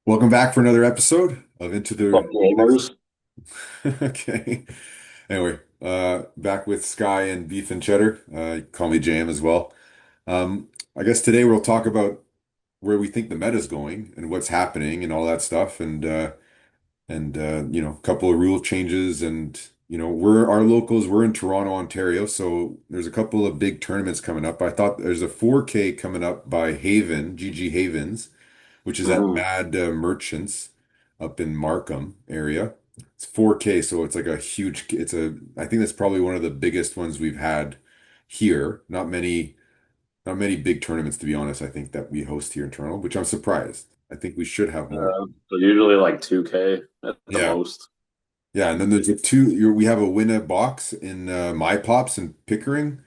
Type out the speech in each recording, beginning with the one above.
Welcome back for another episode of Into Fuck the Next. gamers. Okay. Anyway, back with Sky and Beef and Cheddar. Call me Jam as well. I guess today we'll talk about where we think the meta's going and what's happening and all that stuff, and a couple of rule changes. And we're our locals. We're in Toronto, Ontario, so there's a couple of big tournaments coming up. I thought there's a 4K coming up by Haven, GG Havens, which is at Hmm. Mad Merchants up in Markham area. It's 4K, so it's like a huge, I think that's probably one of the biggest ones we've had here. Not many big tournaments, to be honest, I think that we host here in Toronto, which I'm surprised. I think we should have more. So usually like 2K at the Yeah. most. Yeah. And then there's a two, we have a win a box in My Pops in Pickering,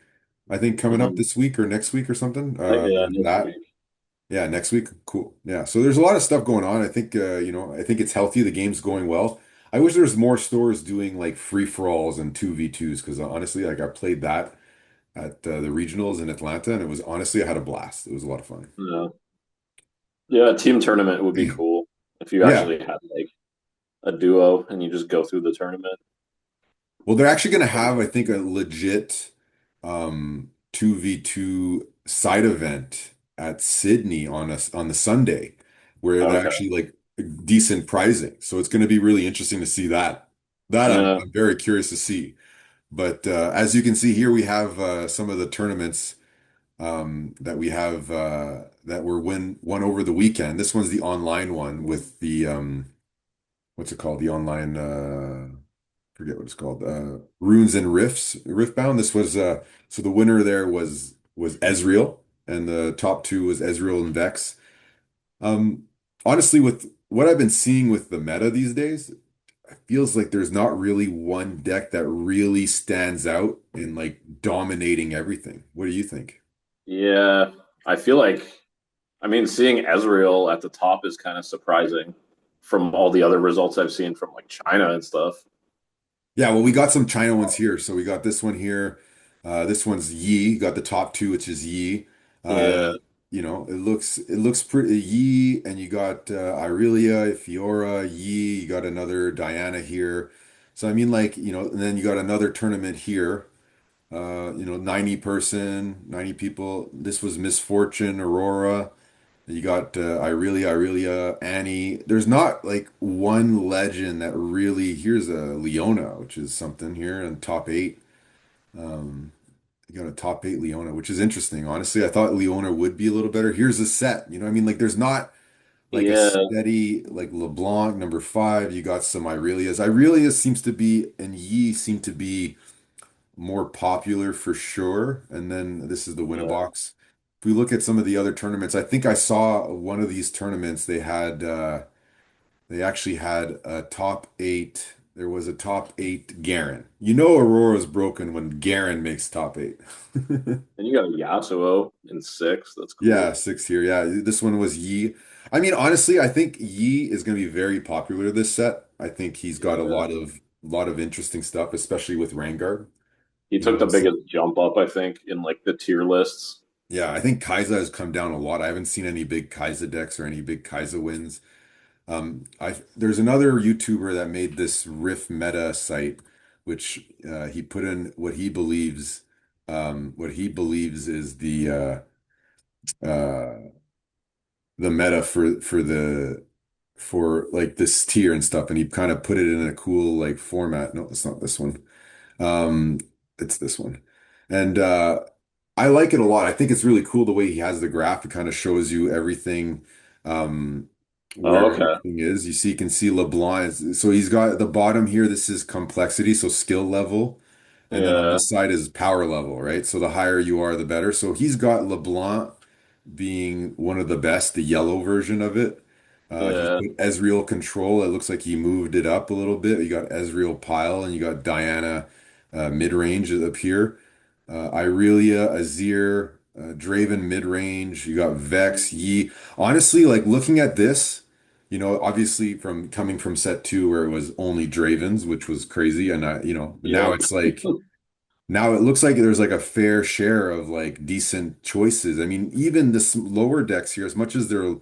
I think coming up Hmm. this week or next week or something. Yeah, There's next that. week. Yeah, next week. Cool. Yeah. So there's a lot of stuff going on. I think I think it's healthy. The game's going well. I wish there was more stores doing like free-for-alls and 2v2s because honestly, like I played that at the regionals in Atlanta and it was honestly I had a blast. It was a lot of fun. Yeah. Yeah, a team tournament would be cool if you Yeah. actually had like a duo and you just go through the tournament. Well, they're actually going to have, I think, a legit 2v2 side event at Sydney on the Sunday where they're Okay. actually like decent pricing. So it's going to be really interesting to see that. That Yeah. I'm very curious to see. But as you can see here, we have some of the tournaments that we have that were won over the weekend. This one's the online one with the what's it called? The online forget what it's called. Runes and Rifts, Riftbound. This was so the winner there was Ezreal, and the top two was Ezreal and Vex. Um, Honestly, with what I've been seeing with the meta these days, it feels like there's not really one deck that really stands out in like dominating everything. What do you think? Yeah. I feel like seeing Ezreal at the top is kind of surprising from all the other results I've seen from like China and stuff. Yeah, well, we got some China ones here. So we got this one here. This one's Yi. Got the top two, which is Yi. Uh, Yeah. it looks pretty Yi, and you got Irelia, Fiora, Yi. You got another Diana here. So I mean, like and then you got another tournament here. 90 person, 90 people. This was Miss Fortune, Aurora. You got Irelia, Annie. There's not like one legend that really. Here's a Leona, which is something here in top eight. Um, you got a top eight Leona, which is interesting. Honestly, I thought Leona would be a little better. Here's a set. You know what I mean? Like there's not like a Yeah. steady like LeBlanc number five. You got some Irelias. Irelia seems to be and Yi seem to be more popular for sure. And then this is the Yeah. Winnabox. If we look at some of the other tournaments, I think I saw one of these tournaments. They actually had a top eight. There was a top eight Garen. You know Aurora's broken when Garen makes top eight. And you got a Yasuo in six. That's Yeah, cool. six here. Yeah, this one was Yi. I mean, honestly, I think Yi is going to be very popular this set. I think he's got a Yeah. lot of interesting stuff, especially with Rengar. He You took know, the biggest jump up, I think, in like the tier lists. yeah, I think Kai'Sa has come down a lot. I haven't seen any big Kai'Sa decks or any big Kai'Sa wins. There's another YouTuber that made this Riff Meta site, which he put in what he believes is uh, the meta for like this tier and stuff, and he kind of put it in a cool like format. No, it's not this one. Um, it's this one. And I like it a lot. I think it's really cool the way he has the graph. It kind of shows you everything, um, where Oh, okay. everything is. You can see LeBlanc. So he's got the bottom here. This is complexity, so skill level. And then on Yeah. this side is power level, right? So the higher you are, the better. So he's got LeBlanc being one of the best, the yellow version of it. He's Yeah. put Ezreal control. It looks like he moved it up a little bit. You got Ezreal pile and you got Diana mid-range up here. Irelia, Azir, Draven mid-range. You got Vex, Yi. Honestly, like looking at this, obviously from coming from set two where it was only Dravens, which was crazy, and but now Yep. it's like now it looks like there's like a fair share of like decent choices. I mean, even lower decks here, as much as they're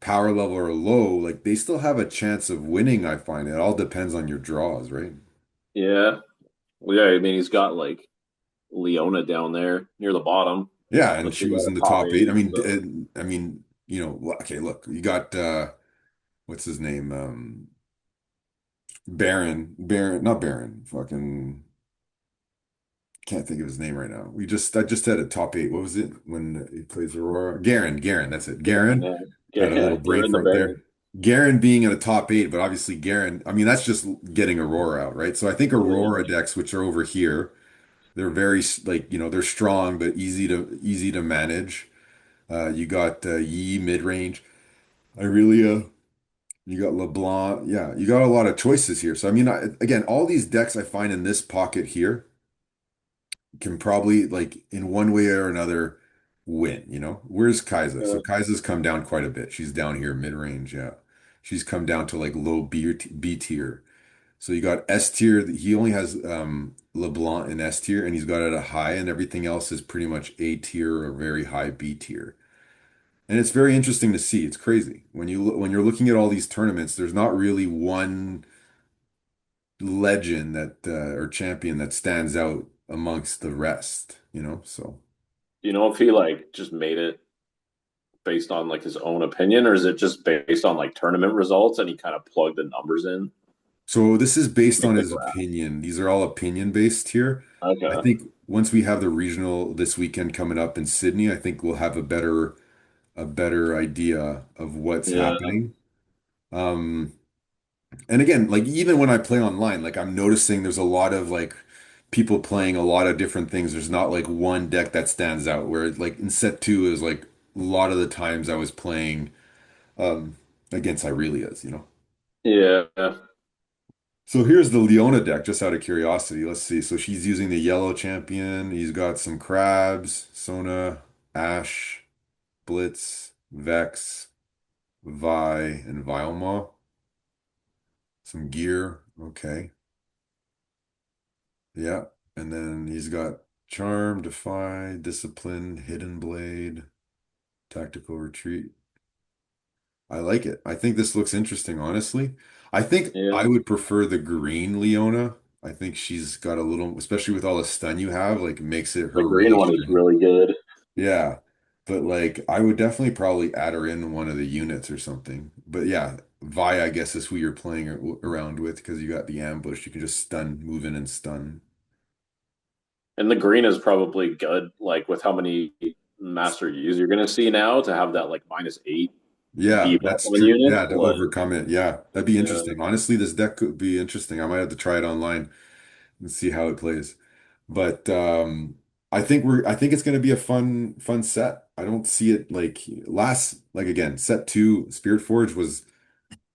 power level are low, like they still have a chance of winning, I find. It all depends on your draws, right? Yeah. Well, yeah, I mean, he's got like Leona down there near the bottom, Yeah, and like she they got was a in the top top eight. eight. So I mean, okay, look, you got what's his name? Baron, not Baron, fucking can't think of his name right now. I just had a top eight. What was it when he plays Aurora? Garen, that's it. Garen yeah, had a yeah, little brain Garen the fart Baron. there. Garen being at a top eight, but obviously Garen, I mean, that's just getting Aurora out, right? So I think Aurora Yeah, decks, which are over here, they're very like, they're strong but easy to manage. You got Yi mid range. Irelia, you got LeBlanc. Yeah, you got a lot of choices here. So I mean, again, all these decks I find in this pocket here can probably like in one way or another win. Where's Kaiza? So yeah, Kaiza's come down quite a bit. She's down here mid-range, yeah. She's come down to like low B tier. So you got S tier. He only has LeBlanc in S tier, and he's got it at a high, and everything else is pretty much A tier or very high B tier. And it's very interesting to see. It's crazy. When you're looking at all these tournaments, there's not really one legend that or champion that stands out amongst the rest. So Do you know if he like just made it based on like his own opinion, or is it just based on like tournament results and he kind of plugged the numbers in so this is to based make on the his graph? opinion. These are all opinion based here. I Okay. think once we have the regional this weekend coming up in Sydney, I think we'll have a better idea of what's Yeah. happening. Um, and again, like even when I play online, like I'm noticing there's a lot of like people playing a lot of different things. There's not like one deck that stands out where like in set two is like a lot of the times I was playing um against Irelia's. Yeah. So here's the Leona deck, just out of curiosity. Let's see. So she's using the yellow champion. He's got some crabs, Sona, Ash, Blitz, Vex, Vi, and Vilema. Some gear. Okay. Yeah. And then he's got Charm, Defy, Discipline, Hidden Blade, Tactical Retreat. I like it. I think this looks interesting, honestly. I think I Yeah. would prefer the green Leona. I think she's got a little, especially with all the stun you have, like makes it The her green really one is shiny. really good. Yeah. But like I would definitely probably add her in one of the units or something. But yeah, Vi, I guess is who you're playing around with because you got the ambush. You can just stun, move in and stun. And the green is probably good, like with how many master U's you're gonna see now to have that like -8 Yeah, debuff that's on true. units. Yeah, to Like, overcome it. Yeah, that'd be yeah, interesting. Honestly, this deck could be interesting. I might have to try it online and see how it plays. But I think it's gonna be a fun set. I don't see it like again, set two, Spirit Forge was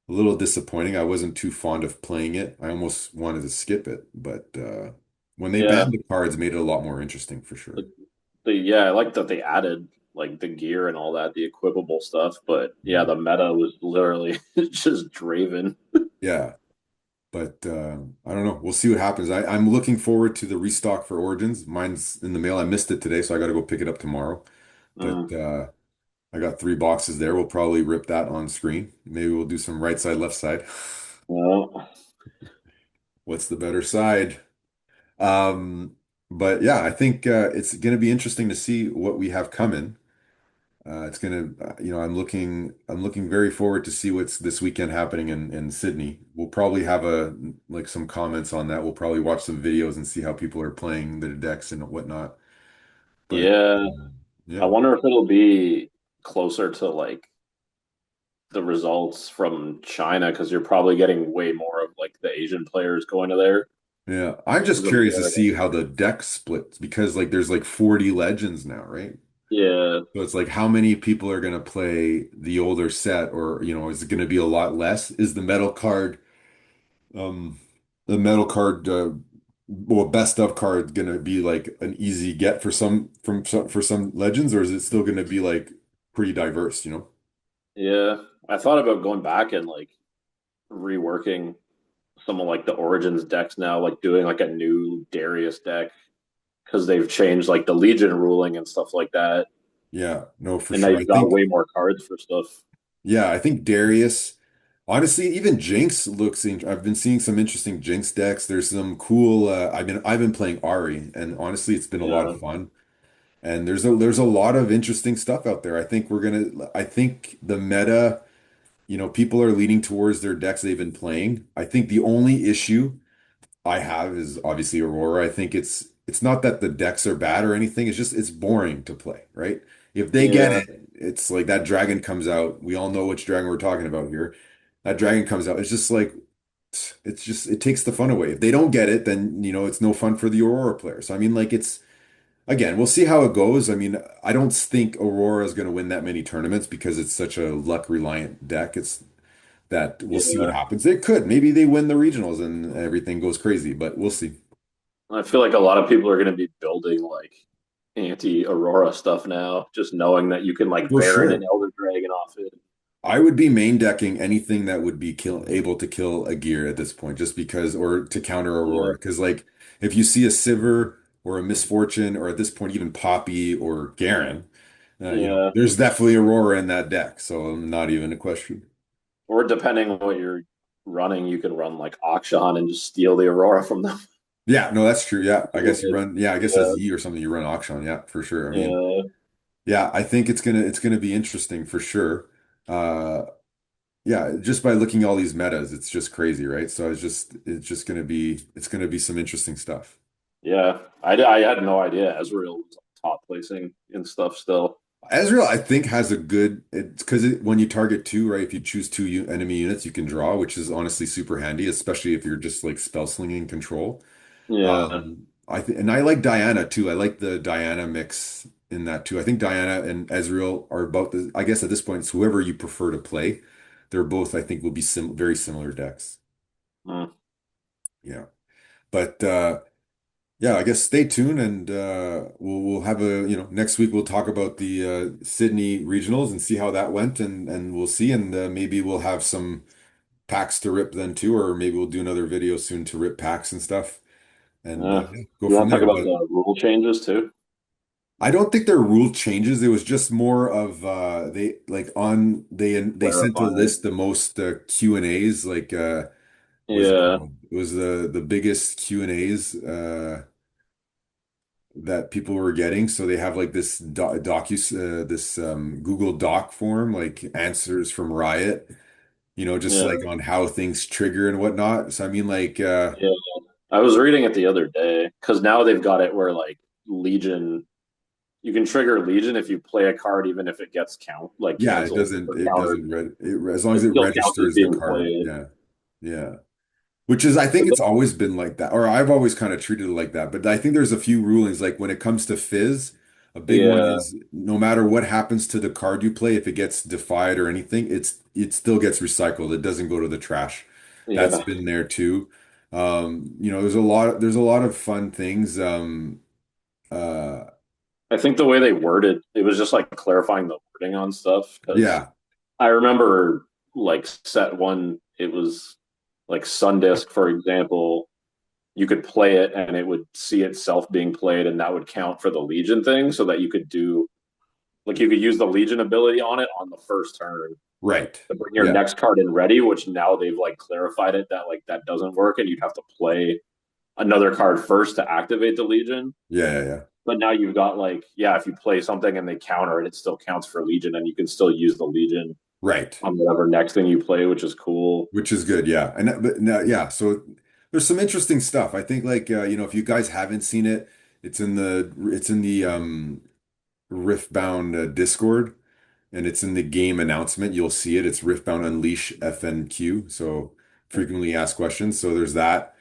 a little disappointing. I wasn't too fond of playing it. I almost wanted to skip it, but when they yeah. banned the cards, it made it a lot more interesting for sure. Yeah, I like that they added like the gear and all that, the equipable stuff. But yeah, Yeah. the meta was literally just Draven. Yeah. But I don't know. We'll see what happens. I'm looking forward to the restock for Origins. Mine's in the mail. I missed it today, so I got to go pick it up tomorrow. But Mm. I got three boxes there. We'll probably rip that on screen. Maybe we'll do some right side, left side. Well, What's the better side? Um, but yeah, I think it's going to be interesting to see what we have coming. It's gonna, I'm looking very forward to see what's this weekend happening in Sydney. We'll probably have some comments on that. We'll probably watch some videos and see how people are playing their decks and whatnot. But yeah, I yeah, wonder if it'll be closer to like the results from China because you're probably getting way more of like the Asian players going to there. yeah. I'm just curious to see how the deck splits because like there's like 40 legends now, right? Yeah, So it's like how many people are gonna play the older set, or is it gonna be a lot less? Is Um, the metal card, well, best of card gonna be like an easy get for some legends, or is it still gonna be like pretty diverse? yeah. I thought about going back and like reworking some of like the Origins decks now, like doing like a new Darius deck because they've changed like the Legion ruling and stuff like that. Yeah, no, for And now sure. I you've got think way more cards for stuff. Yeah, I think Darius. Honestly, even Jinx looks. I've been seeing some interesting Jinx decks. There's some cool. I've been playing Ari, and honestly, it's been a lot of Yeah, fun. And there's a lot of interesting stuff out there. I think we're gonna. I think the meta. People are leaning towards their decks they've been playing. I think the only issue I have is obviously Aurora. I think it's not that the decks are bad or anything. It's just it's boring to play, right? If they get yeah, it, it's like that dragon comes out. We all know which dragon we're talking about here. That dragon comes out. It's just like it's just it takes the fun away. If they don't get it, then it's no fun for the Aurora player. So I mean, like it's again, we'll see how it goes. I mean, I don't think Aurora is going to win that many tournaments because it's such a luck reliant deck. It's that we'll see what yeah. happens. It could. Maybe they win the regionals and everything goes crazy, but we'll see. I feel like a lot of people are going to be building like anti-Aurora stuff now, just knowing that you can like For Baron and sure. Elder Dragon off it. I would be main decking anything that would be able to kill a gear at this point, just because, or to counter Yeah, Aurora. Because, like, if you see a Sivir or a Misfortune, or at this point, even Poppy or Garen, yeah. there's definitely Aurora in that deck. So, not even a question. Or depending on what you're running, you can run like Akshan and just steal the Aurora from them. Yeah, no, that's true. Yeah, I guess you Like, run, yeah, I guess as yeah, E or something, you run Auction. Yeah, for sure. I mean, yeah, yeah, I think it's gonna be interesting for sure. Uh, Yeah, just by looking at all these metas, it's just crazy, right? So it's just gonna be some interesting stuff. yeah. I had no idea Ezreal was top placing and stuff still. Ezreal, I think, has a good it's because when you target two, right? If you choose two enemy units, you can draw, which is honestly super handy, especially if you're just like spell slinging control. Yeah, I think, and I like Diana too. I like the Diana mix in that too. I think Diana and Ezreal are about the. I guess at this point, it's whoever you prefer to play. They're both, I think, will be very similar decks. mm, Yeah, but yeah, I guess stay tuned and we'll have next week we'll talk about the Sydney regionals and see how that went and we'll see and maybe we'll have some packs to rip then too or maybe we'll do another video soon to rip packs and stuff and yeah. yeah, go You from want to talk there. about But the rule changes too? I don't think their rule changes. It was just more of they sent a Clarifying. list the most Q&As like what's it Yeah, called? It was the biggest Q&As that people were getting. So they have like this this Google Doc form, like answers from Riot, just yeah, like on how things trigger and whatnot. So I mean, like, yeah. I was reading it the other day because now they've got it where like Legion, you can trigger Legion if you play a card, even if it gets yeah, it canceled doesn't or it countered. doesn't as long as It it still counts as registers the being card. played. Yeah, yeah. Which is, I think it's always been like that, or I've always kind of treated it like that. But I think there's a few rulings, like when it comes to Fizz, a big one Yeah, is no matter what happens to the card you play, if it gets defied or anything, it still gets recycled. It doesn't go to the trash. That's yeah. been there too. There's a lot of fun things. Uh, I think the way they worded it was just like clarifying the wording on stuff because yeah, I remember like set one, it was like Sundisk, for example. You could play it and it would see itself being played, and that would count for the Legion thing, so that you could do like you could use the Legion ability on it on the first turn right. to bring your Yeah, next card in ready. Which now they've like clarified it that like that doesn't work, and you'd have to play another card first to activate the Legion. yeah, yeah, yeah. But now you've got like, yeah, if you play something and they counter it, it still counts for Legion, and you can still use the Legion Right. on whatever next thing you play, which is cool. Which is good, yeah. And but now, yeah, so there's some interesting stuff. I think like if you guys haven't seen it, it's in the Riftbound Discord and it's in the game announcement. You'll see it. It's Riftbound Unleash FNQ, so frequently asked questions. So there's that.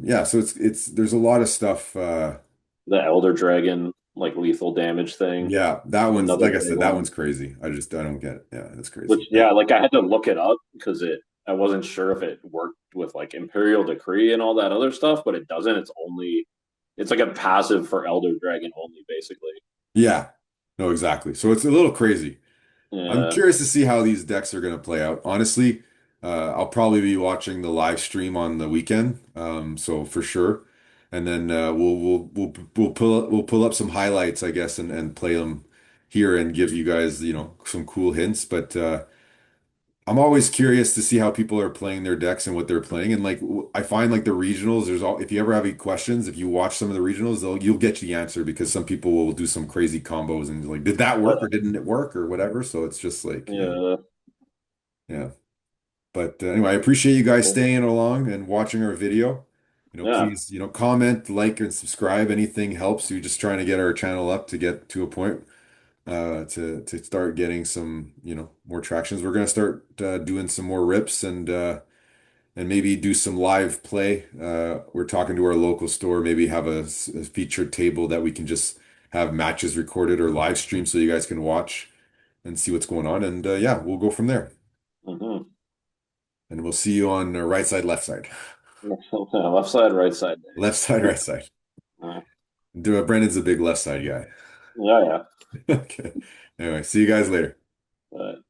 Yeah, so it's there's a lot of stuff The Elder Dragon, like lethal damage thing, yeah, that is one's another like I big said, that one. one's crazy. I don't get it. Yeah, that's crazy. Which, yeah, like I had to look it up because I wasn't sure if it worked with like Imperial Decree and all that other stuff, but it doesn't. It's like a passive for Elder Dragon only, basically. Yeah. No, exactly. So it's a little crazy. I'm Yeah, curious to see how these decks are going to play out. Honestly, I'll probably be watching the live stream on the weekend, so for sure. And then we'll pull up some highlights, I guess, and play them here and give you guys, some cool hints. But I'm always curious to see how people are playing their decks and what they're playing. And like I find like the regionals, there's all if you ever have any questions, if you watch some of the regionals, you'll get the answer because some people will do some crazy combos and like, did that work or didn't it work or whatever? So it's just like, Yeah, yeah. But anyway, I appreciate you guys cool. staying along and watching our video. Yeah. Please, comment, like, and subscribe. Anything helps. We're just trying to get our channel up to get to a point to start getting some, more tractions. We're gonna start doing some more rips and maybe do some live play. We're talking to our local store, maybe have a featured table that we can just have matches recorded or live stream so you guys can watch and see what's going on. And yeah, we'll go from there. Hmm. And we'll see you on right side, left side. Left side, right side Left side, days. right side. Uh, Brandon's a big left side guy. yeah, yeah. Okay. Anyway, see you guys later. But